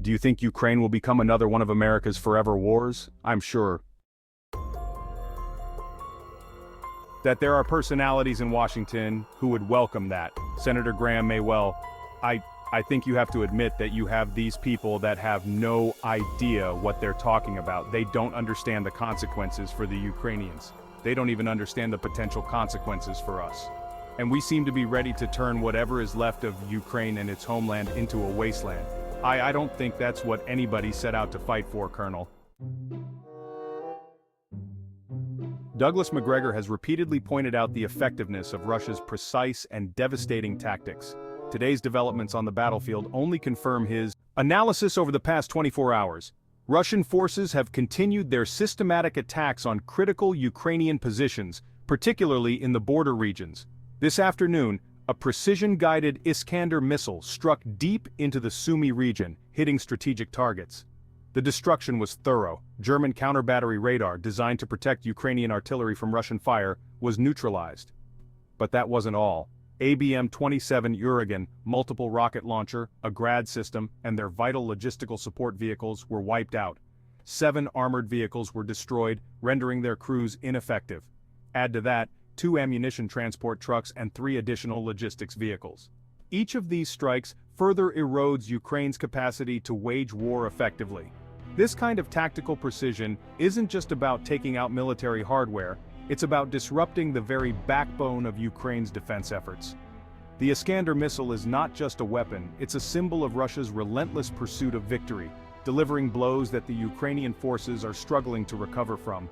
Do you think Ukraine will become another one of America's forever wars? I'm sure that there are personalities in Washington who would welcome that. Senator Graham may well. I think you have to admit that you have these people that have no idea what they're talking about. They don't understand the consequences for the Ukrainians. They don't even understand the potential consequences for us. And we seem to be ready to turn whatever is left of Ukraine and its homeland into a wasteland. I don't think that's what anybody set out to fight for, Colonel. Douglas Macgregor has repeatedly pointed out the effectiveness of Russia's precise and devastating tactics. Today's developments on the battlefield only confirm his analysis. Over the past 24 hours. Russian forces have continued their systematic attacks on critical Ukrainian positions, particularly in the border regions. This afternoon, a precision-guided Iskander missile struck deep into the Sumy region, hitting strategic targets. The destruction was thorough. German counter-battery radar, designed to protect Ukrainian artillery from Russian fire, was neutralized. But that wasn't all. ABM-27 Uragan, multiple rocket launcher, a Grad system, and their vital logistical support vehicles were wiped out. 7 armored vehicles were destroyed, rendering their crews ineffective. Add to that, 2 ammunition transport trucks and 3 additional logistics vehicles. Each of these strikes further erodes Ukraine's capacity to wage war effectively. This kind of tactical precision isn't just about taking out military hardware, it's about disrupting the very backbone of Ukraine's defense efforts. The Iskander missile is not just a weapon, it's a symbol of Russia's relentless pursuit of victory, delivering blows that the Ukrainian forces are struggling to recover from.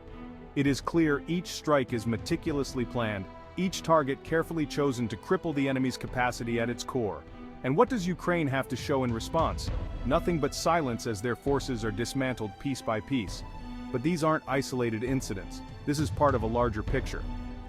It is clear each strike is meticulously planned, each target carefully chosen to cripple the enemy's capacity at its core. And what does Ukraine have to show in response? Nothing but silence as their forces are dismantled piece by piece. But these aren't isolated incidents. This is part of a larger picture.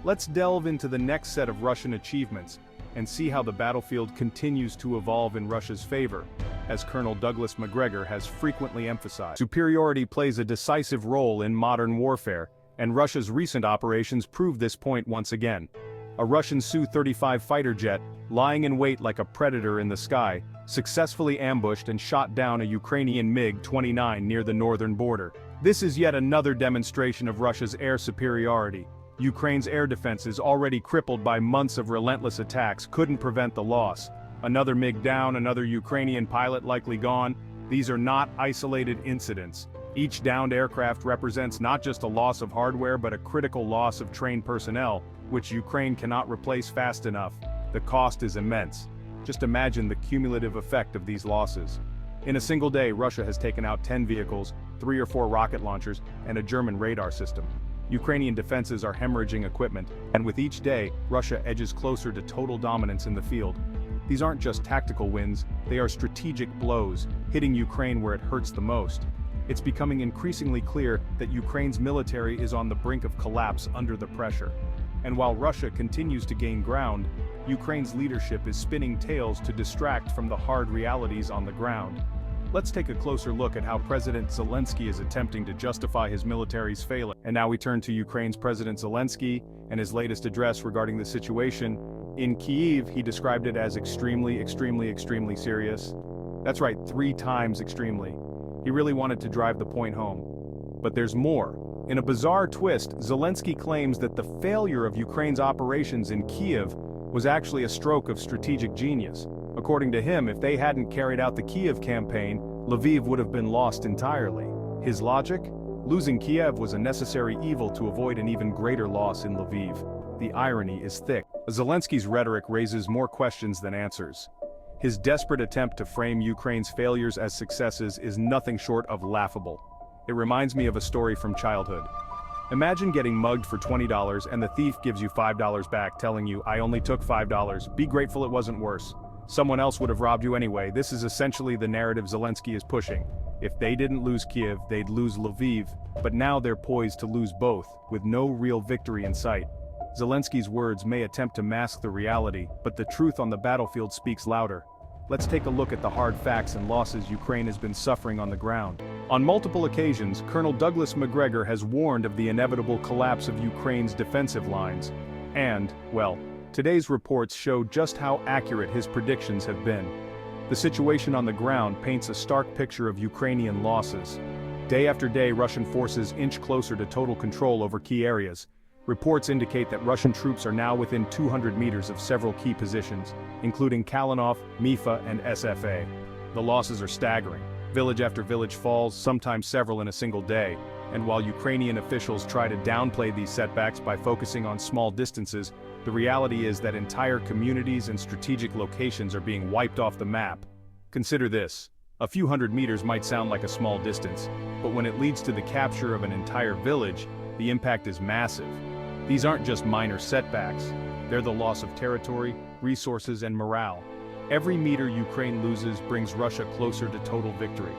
Let's delve into the next set of Russian achievements and see how the battlefield continues to evolve in Russia's favor. As Colonel Douglas Macgregor has frequently emphasized, superiority plays a decisive role in modern warfare, and Russia's recent operations prove this point once again. A Russian Su-35 fighter jet, lying in wait like a predator in the sky, successfully ambushed and shot down a Ukrainian MiG-29 near the northern border. This is yet another demonstration of Russia's air superiority. Ukraine's air defenses, already crippled by months of relentless attacks, couldn't prevent the loss. Another MiG down, another Ukrainian pilot likely gone. These are not isolated incidents. Each downed aircraft represents not just a loss of hardware but a critical loss of trained personnel, which Ukraine cannot replace fast enough. The cost is immense. Just imagine the cumulative effect of these losses. In a single day, Russia has taken out 10 vehicles, 3 or 4 rocket launchers, and a German radar system. Ukrainian defenses are hemorrhaging equipment, and with each day, Russia edges closer to total dominance in the field. These aren't just tactical wins, they are strategic blows, hitting Ukraine where it hurts the most. It's becoming increasingly clear that Ukraine's military is on the brink of collapse under the pressure. And while Russia continues to gain ground, Ukraine's leadership is spinning tales to distract from the hard realities on the ground. Let's take a closer look at how President Zelensky is attempting to justify his military's failure. And now we turn to Ukraine's President Zelensky and his latest address regarding the situation. In Kyiv, he described it as extremely serious. That's right, 3 times extremely. He really wanted to drive the point home. But there's more. In a bizarre twist, Zelensky claims that the failure of Ukraine's operations in Kyiv was actually a stroke of strategic genius. According to him, if they hadn't carried out the Kyiv campaign, Lviv would have been lost entirely. His logic? Losing Kiev was a necessary evil to avoid an even greater loss in Lviv. The irony is thick. Zelensky's rhetoric raises more questions than answers. His desperate attempt to frame Ukraine's failures as successes is nothing short of laughable. It reminds me of a story from childhood. Imagine getting mugged for $20 and the thief gives you $5 back, telling you, "I only took $5, be grateful it wasn't worse." Someone else would have robbed you anyway. This is essentially the narrative Zelensky is pushing. If they didn't lose Kiev, they'd lose Lviv, but now they're poised to lose both, with no real victory in sight. Zelensky's words may attempt to mask the reality, but the truth on the battlefield speaks louder. Let's take a look at the hard facts and losses Ukraine has been suffering on the ground. On multiple occasions, Colonel Douglas Macgregor has warned of the inevitable collapse of Ukraine's defensive lines. And, well, today's reports show just how accurate his predictions have been. The situation on the ground paints a stark picture of Ukrainian losses. Day after day, Russian forces inch closer to total control over key areas. Reports indicate that Russian troops are now within 200 meters of several key positions, including Kalinov, Mifa, and SFA. The losses are staggering. Village after village falls, sometimes several in a single day. And while Ukrainian officials try to downplay these setbacks by focusing on small distances, the reality is that entire communities and strategic locations are being wiped off the map. Consider this. A few hundred meters might sound like a small distance, but when it leads to the capture of an entire village, the impact is massive. These aren't just minor setbacks. They're the loss of territory, resources, and morale. Every meter Ukraine loses brings Russia closer to total victory.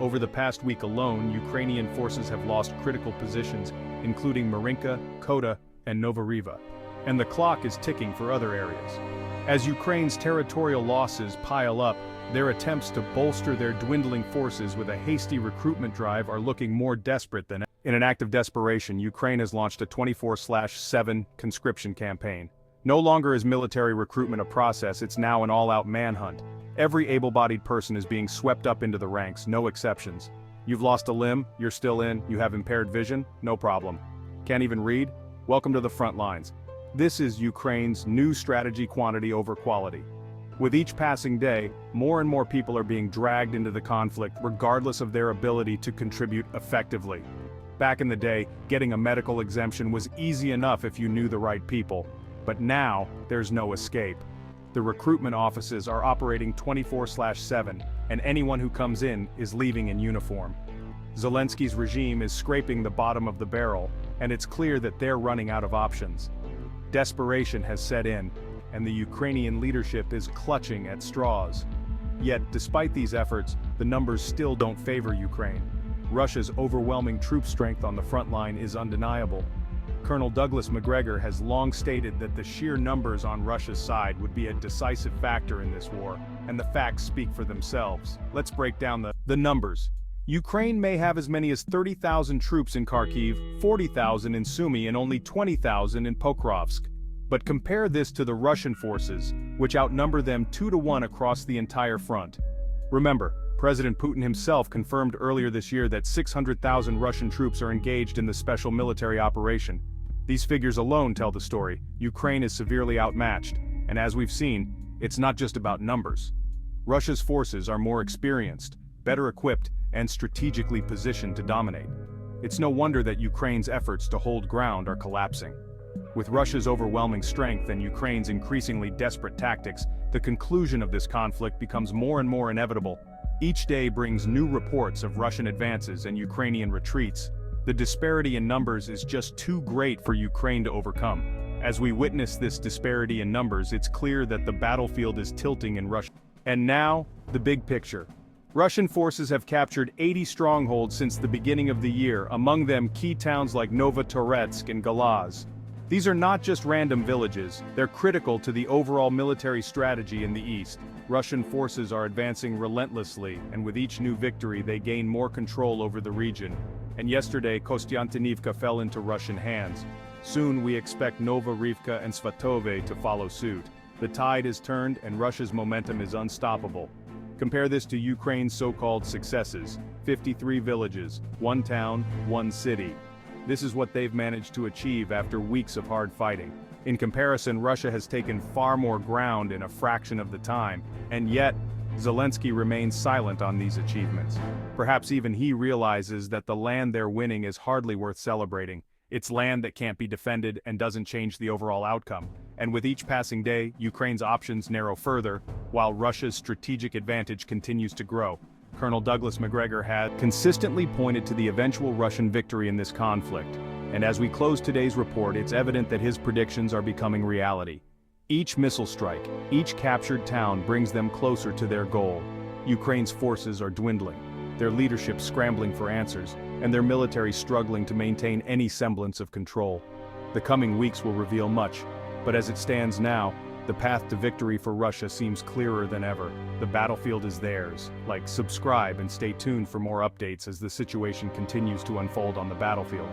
Over the past week alone, Ukrainian forces have lost critical positions, including Marinka, Kota, and Novoriva. And the clock is ticking for other areas. As Ukraine's territorial losses pile up, their attempts to bolster their dwindling forces with a hasty recruitment drive are looking more desperate than ever. In an act of desperation, Ukraine has launched a 24/7 conscription campaign. No longer is military recruitment a process, it's now an all-out manhunt. Every able-bodied person is being swept up into the ranks, no exceptions. You've lost a limb, you're still in. You have impaired vision, no problem. Can't even read? Welcome to the front lines. This is Ukraine's new strategy: quantity over quality. With each passing day, more and more people are being dragged into the conflict regardless of their ability to contribute effectively. Back in the day, getting a medical exemption was easy enough if you knew the right people. But now, there's no escape. The recruitment offices are operating 24/7, and anyone who comes in is leaving in uniform. Zelensky's regime is scraping the bottom of the barrel, and it's clear that they're running out of options. Desperation has set in, and the Ukrainian leadership is clutching at straws. Yet, despite these efforts, the numbers still don't favor Ukraine. Russia's overwhelming troop strength on the front line is undeniable. Colonel Douglas Macgregor has long stated that the sheer numbers on Russia's side would be a decisive factor in this war, and the facts speak for themselves. Let's break down the numbers. Ukraine may have as many as 30,000 troops in Kharkiv, 40,000 in Sumy, and only 20,000 in Pokrovsk. But compare this to the Russian forces, which outnumber them 2-to-1 across the entire front. Remember, President Putin himself confirmed earlier this year that 600,000 Russian troops are engaged in the special military operation. These figures alone tell the story. Ukraine is severely outmatched, and as we've seen, it's not just about numbers. Russia's forces are more experienced, better equipped, and strategically positioned to dominate. It's no wonder that Ukraine's efforts to hold ground are collapsing. With Russia's overwhelming strength and Ukraine's increasingly desperate tactics, the conclusion of this conflict becomes more and more inevitable. Each day brings new reports of Russian advances and Ukrainian retreats. The disparity in numbers is just too great for Ukraine to overcome. As we witness this disparity in numbers, it's clear that the battlefield is tilting in Russia. And now, the big picture. Russian forces have captured 80 strongholds since the beginning of the year, among them key towns like Novotoretsk and Galaz. These are not just random villages, they're critical to the overall military strategy in the east. Russian forces are advancing relentlessly, and with each new victory they gain more control over the region. And yesterday, Kostiantynivka fell into Russian hands. Soon we expect Novorivka and Svatove to follow suit. The tide is turned and Russia's momentum is unstoppable. Compare this to Ukraine's so-called successes: 53 villages, 1 town, 1 city. This is what they've managed to achieve after weeks of hard fighting. In comparison, Russia has taken far more ground in a fraction of the time, and yet, Zelensky remains silent on these achievements. Perhaps even he realizes that the land they're winning is hardly worth celebrating. It's land that can't be defended and doesn't change the overall outcome. And with each passing day, Ukraine's options narrow further, while Russia's strategic advantage continues to grow. Colonel Douglas Macgregor had consistently pointed to the eventual Russian victory in this conflict. And as we close today's report, it's evident that his predictions are becoming reality. Each missile strike, each captured town brings them closer to their goal. Ukraine's forces are dwindling, their leadership scrambling for answers, and their military struggling to maintain any semblance of control. The coming weeks will reveal much, but as it stands now, the path to victory for Russia seems clearer than ever. The battlefield is theirs. Like, subscribe and stay tuned for more updates as the situation continues to unfold on the battlefield.